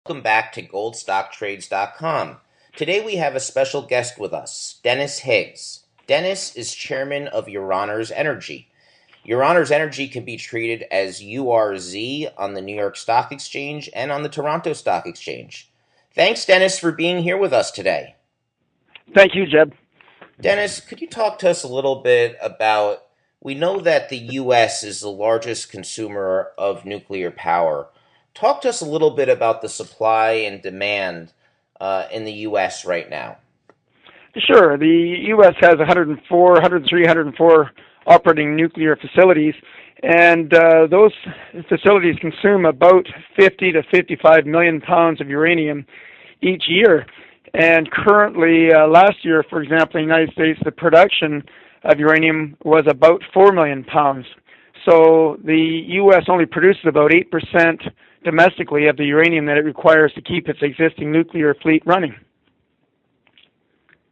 Welcome back to goldstocktrades.com. Today we have a special guest with us, Dennis Higgs. Dennis is chairman of Uranerz Energy. Uranerz Energy can be traded as URZ on the New York Stock Exchange and on the Toronto Stock Exchange. Thanks, Dennis, for being here with us today. Thank you, Jeb. Dennis, could you talk to us a little bit about, we know that the U.S. is the largest consumer of nuclear power. Talk to us a little bit about the supply and demand in the U.S. right now. Sure. The U.S. has 104 operating nuclear facilities, and those facilities consume about 50 to 55 million pounds of uranium each year. And currently, last year, for example, in the United States, the production of uranium was about 4 million pounds. So the U.S. only produces about 8% domestically of the uranium that it requires to keep its existing nuclear fleet running.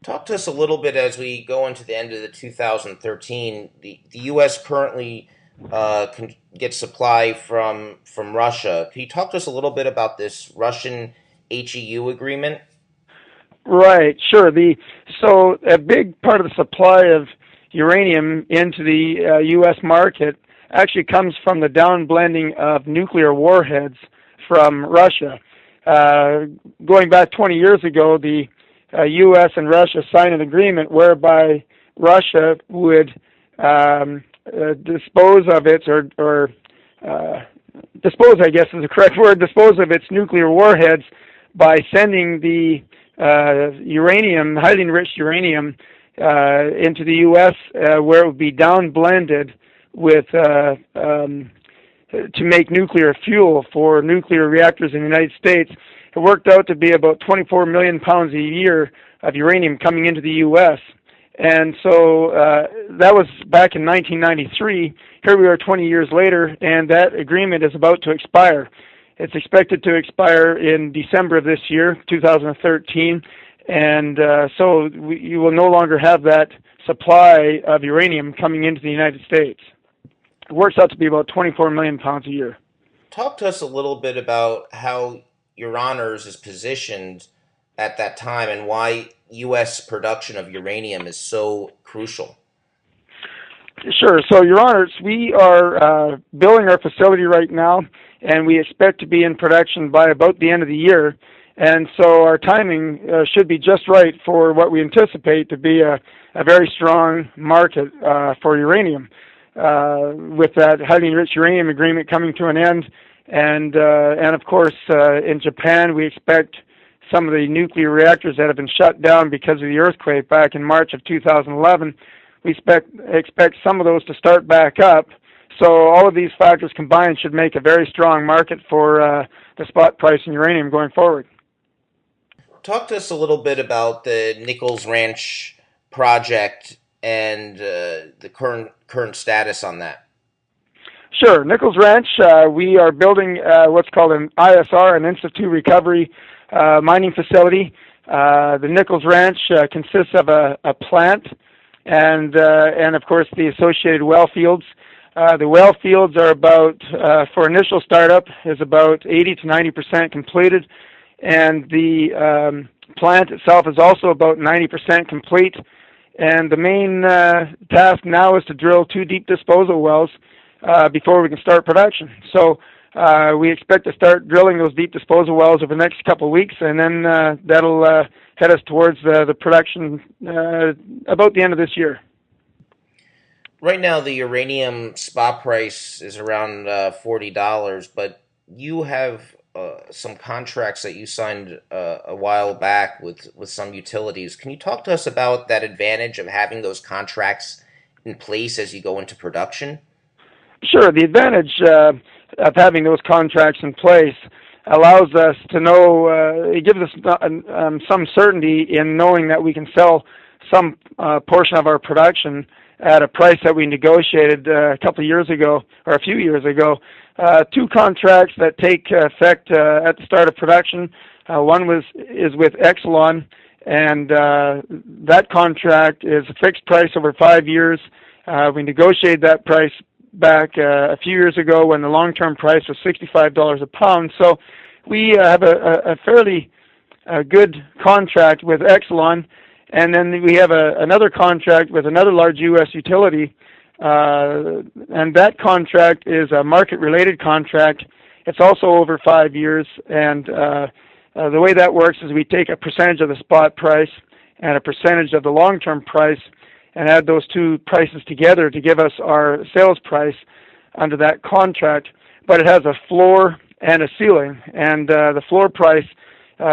Talk to us a little bit as we go into the end of the 2013. The U.S. currently gets supply from Russia. Can you talk to us a little bit about this Russian HEU agreement? Right, sure. So a big part of the supply of uranium into the U.S. market actually comes from the downblending of nuclear warheads from Russia. Going back 20 years ago, the U.S. and Russia signed an agreement whereby Russia would dispose of its, dispose, I guess is the correct word, dispose of its nuclear warheads by sending the uranium, highly enriched uranium, into the U.S. Where it would be downblended with to make nuclear fuel for nuclear reactors in the United States. It worked out to be about 24 million pounds a year of uranium coming into the U.S. And so that was back in 1993. Here we are 20 years later, and that agreement is about to expire. It's expected to expire in December of this year, 2013, and so you will no longer have that supply of uranium coming into the United States. It works out to be about 24 million pounds a year. Talk to us a little bit about how Uranerz is positioned at that time and why U.S. production of uranium is so crucial. Sure. So Uranerz, we are building our facility right now, and we expect to be in production by about the end of the year. And so our timing should be just right for what we anticipate to be a very strong market for uranium. With that highly enriched uranium agreement coming to an end, and of course in Japan we expect some of the nuclear reactors that have been shut down because of the earthquake back in March of 2011. We expect some of those to start back up. So all of these factors combined should make a very strong market for the spot price in uranium going forward. Talk to us a little bit about the Nichols Ranch project and the current status on that. Sure. Nichols Ranch, we are building what's called an ISR, an in-situ recovery mining facility. The Nichols Ranch consists of a plant and of course the associated well fields. The well fields are about, for initial startup, is about 80 to 90% completed, and the plant itself is also about 90% complete. And the main task now is to drill 2 deep disposal wells before we can start production. So we expect to start drilling those deep disposal wells over the next couple of weeks, and then that'll head us towards the production about the end of this year. Right now, the uranium spot price is around $40, but you have some contracts that you signed a while back with some utilities. Can you talk to us about that advantage of having those contracts in place as you go into production? Sure. The advantage of having those contracts in place allows us to know, it gives us some certainty in knowing that we can sell some portion of our production at a price that we negotiated a couple of years ago, or a few years ago. 2 contracts that take effect at the start of production. One is with Exelon, and that contract is a fixed price over 5 years. We negotiated that price back a few years ago when the long-term price was $65 a pound. So we have a fairly good contract with Exelon, and then we have another contract with another large U.S. utility, and that contract is a market-related contract. It's also over 5 years, and the way that works is we take a percentage of the spot price and a percentage of the long-term price and add those two prices together to give us our sales price under that contract. But it has a floor and a ceiling, and the floor price,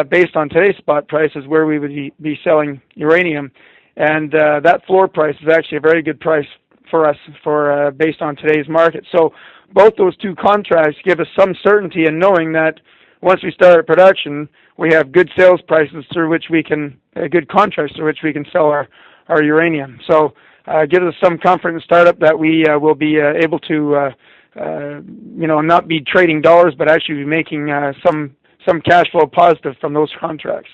based on today's spot price, is where we would be selling uranium, and that floor price is actually a very good price for us for based on today's market. So both those two contracts give us some certainty in knowing that once we start production, we have good sales prices through which we can, good contracts through which we can sell our uranium. So it gives us some comfort in startup that we will be able to, not be trading dollars, but actually be making some cash flow positive from those contracts.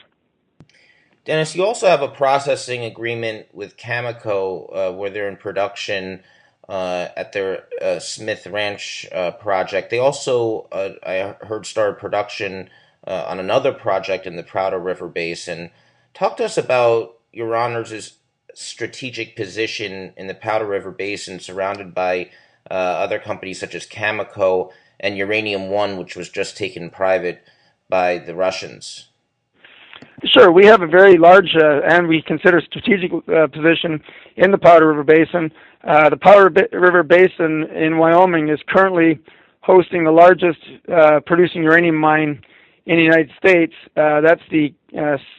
Dennis, you also have a processing agreement with Cameco where they're in production at their Smith Ranch project. They also, I heard, started production on another project in the Powder River Basin. Talk to us about Uranerz's strategic position in the Powder River Basin, surrounded by other companies such as Cameco and Uranium One, which was just taken private by the Russians. Sure, we have a very large and we consider strategic position in the Powder River Basin. The Powder River Basin in Wyoming is currently hosting the largest producing uranium mine in the United States. That's the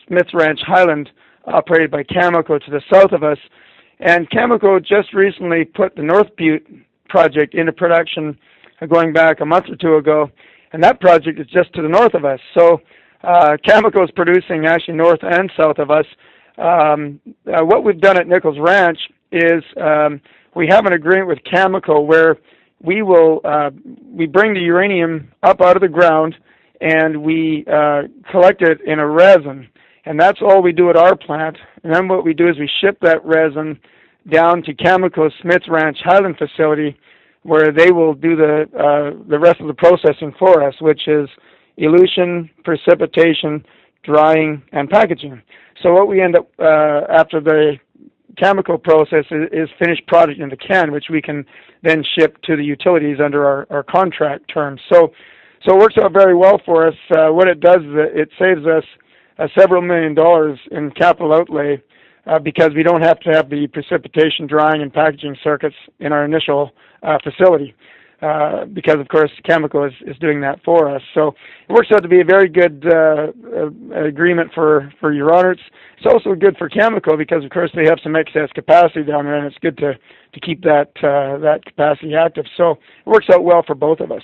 Smith Ranch Highland, operated by Cameco to the south of us. And Cameco just recently put the North Butte project into production going back a month or two ago, and that project is just to the north of us. So Cameco is producing actually north and south of us. What we've done at Nichols Ranch is we have an agreement with Cameco where we bring the uranium up out of the ground and we collect it in a resin, and that's all we do at our plant. And then what we do is we ship that resin down to Cameco's Smith Ranch Highland facility, where they will do the rest of the processing for us, which is elution, precipitation, drying, and packaging. So what we end up after the Cameco process is finished product in the can, which we can then ship to the utilities under our contract terms. So it works out very well for us. What it does is it saves us several $1 million in capital outlay because we don't have to have the precipitation, drying, and packaging circuits in our initial facility. Because, of course, Cameco is doing that for us. So it works out to be a very good agreement for Uranerz. It's also good for Cameco because, of course, they have some excess capacity down there, and it's good to keep that capacity active. So it works out well for both of us.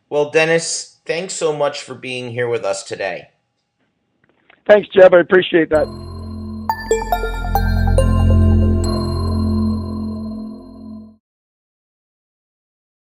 Well, Dennis, thanks so much for being here with us today. Thanks, Jeb. I appreciate that.